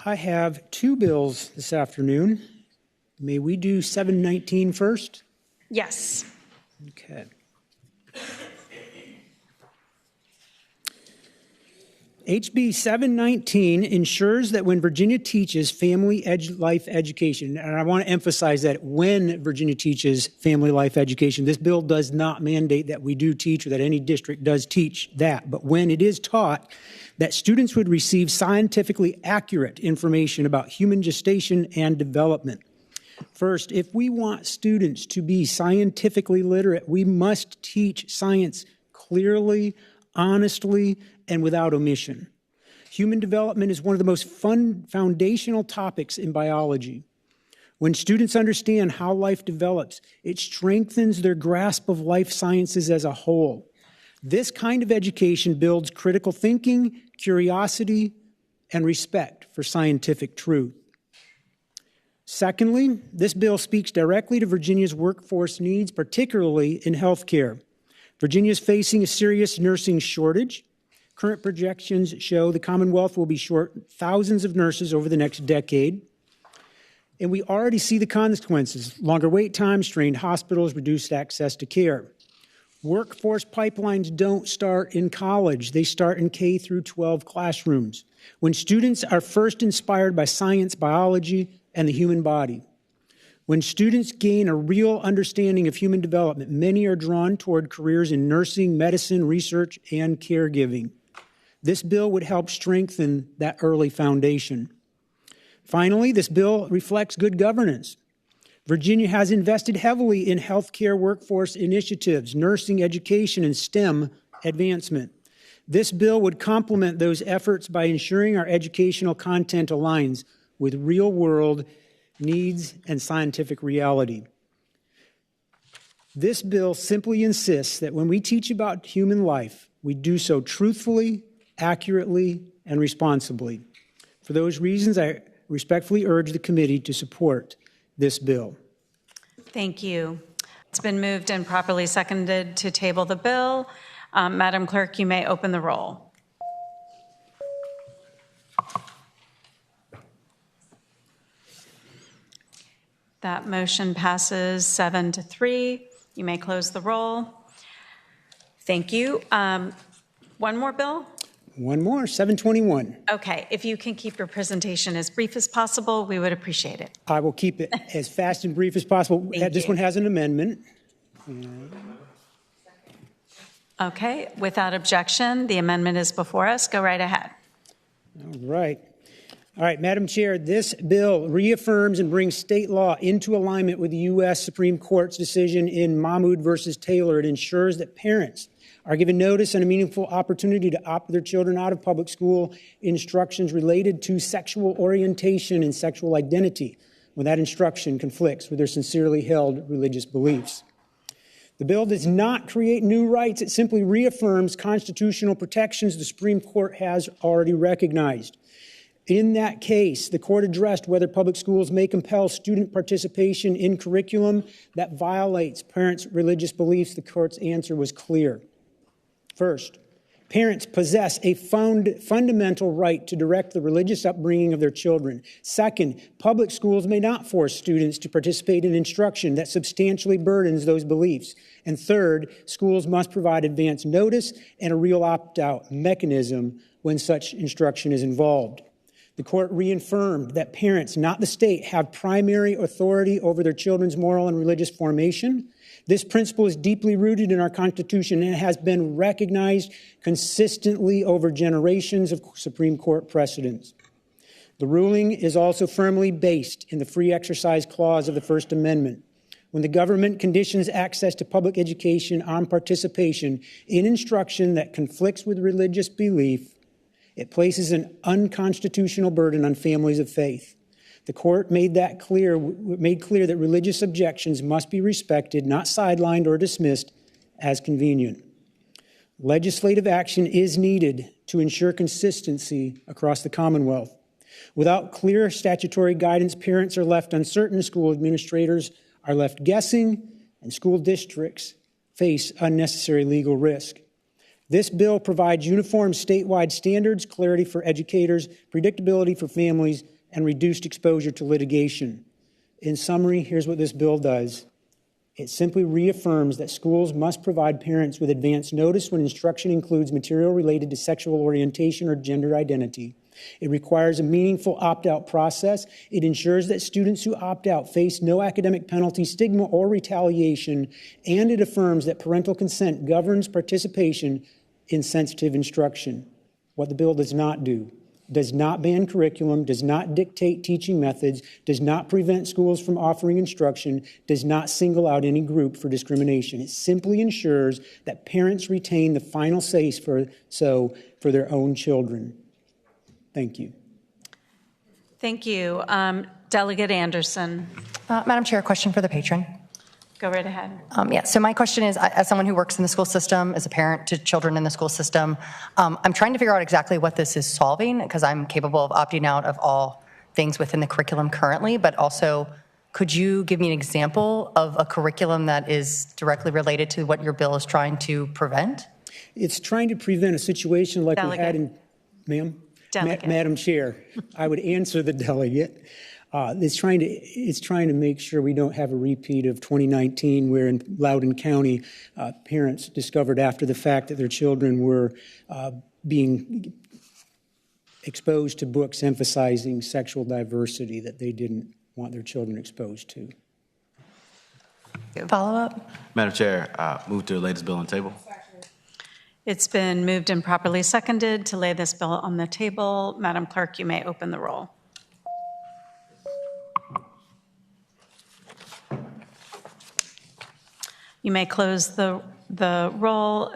I have two bills this afternoon. May we do 719 first? Yes. Okay. HB 719 ensures that when Virginia teaches family life education, and I want to emphasize that when Virginia teaches family life education, this bill does not mandate that we do teach or that any district does teach that, but when it is taught, that students would receive scientifically accurate information about human gestation and development. First, if we want students to be scientifically literate, we must teach science clearly, honestly, and without omission. Human development is one of the most foundational topics in biology. When students understand how life develops, it strengthens their grasp of life sciences as a whole. This kind of education builds critical thinking, curiosity, and respect for scientific truth. Secondly, this bill speaks directly to Virginia's workforce needs, particularly in healthcare. Virginia is facing a serious nursing shortage. Current projections show the Commonwealth will be short thousands of nurses over the next decade. And we already see the consequences: longer wait times, strained hospitals, reduced access to care. Workforce pipelines don't start in college. They start in K through 12 classrooms, when students are first inspired by science, biology, and the human body. When students gain a real understanding of human development, many are drawn toward careers in nursing, medicine, research, and caregiving. This bill would help strengthen that early foundation. Finally, this bill reflects good governance. Virginia has invested heavily in healthcare workforce initiatives, nursing education, and STEM advancement. This bill would complement those efforts by ensuring our educational content aligns with real-world needs and scientific reality. This bill simply insists that when we teach about human life, we do so truthfully, accurately, and responsibly. For those reasons, I respectfully urge the committee to support this bill. Thank you. It's been moved and properly seconded to table the bill. Madam Clerk, you may open the roll. That motion passes 7-3. You may close the roll. Thank you. One more bill? One more, 721. Okay, if you can keep your presentation as brief as possible, we would appreciate it. I will keep it as fast and brief as possible. This one has an amendment. Okay, without objection, the amendment is before us. Go right ahead. All right, Madam Chair, this bill reaffirms and brings state law into alignment with the U.S. Supreme Court's decision in Mahmoud versus Taylor. It ensures that parents are given notice and a meaningful opportunity to opt their children out of public school instructions related to sexual orientation and sexual identity when that instruction conflicts with their sincerely held religious beliefs. The bill does not create new rights. It simply reaffirms constitutional protections the Supreme Court has already recognized. In that case, the court addressed whether public schools may compel student participation in curriculum that violates parents' religious beliefs. The court's answer was clear. First, parents possess a fundamental right to direct the religious upbringing of their children. Second, public schools may not force students to participate in instruction that substantially burdens those beliefs. And third, schools must provide advance notice and a real opt-out mechanism when such instruction is involved. The court reaffirmed that parents, not the state, have primary authority over their children's moral and religious formation. This principle is deeply rooted in our Constitution and has been recognized consistently over generations of Supreme Court precedents. The ruling is also firmly based in the Free Exercise Clause of the First Amendment. When the government conditions access to public education on participation in instruction that conflicts with religious belief, it places an unconstitutional burden on families of faith. The court made clear that religious objections must be respected, not sidelined or dismissed as convenient. Legislative action is needed to ensure consistency across the Commonwealth. Without clear statutory guidance, parents are left uncertain, school administrators are left guessing, and school districts face unnecessary legal risk. This bill provides uniform statewide standards, clarity for educators, predictability for families, and reduced exposure to litigation. In summary, here's what this bill does. It simply reaffirms that schools must provide parents with advance notice when instruction includes material related to sexual orientation or gender identity. It requires a meaningful opt-out process. It ensures that students who opt out face no academic penalty, stigma, or retaliation, and it affirms that parental consent governs participation in sensitive instruction. What the bill does not do: does not ban curriculum, does not dictate teaching methods, does not prevent schools from offering instruction, does not single out any group for discrimination. It simply ensures that parents retain the final say for their own children. Thank you. Thank you. Delegate Anderson. Madam Chair, a question for the patron. Go right ahead. So my question is, as someone who works in the school system, as a parent to children in the school system, I'm trying to figure out exactly what this is solving, because I'm capable of opting out of all things within the curriculum currently, but also could you give me an example of a curriculum that is directly related to what your bill is trying to prevent? It's trying to prevent a situation like Delegate. we had in, ma'am? Delegate. Madam Chair, I would answer the delegate. It's trying to make sure we don't have a repeat of 2019, where in Loudoun County, parents discovered after the fact that their children were being exposed to books emphasizing sexual diversity that they didn't want their children exposed to. Follow up? Madam Chair, move to the latest bill on the table. It's been moved and properly seconded to lay this bill on the table. Madam Clerk, you may open the roll. You may close the roll.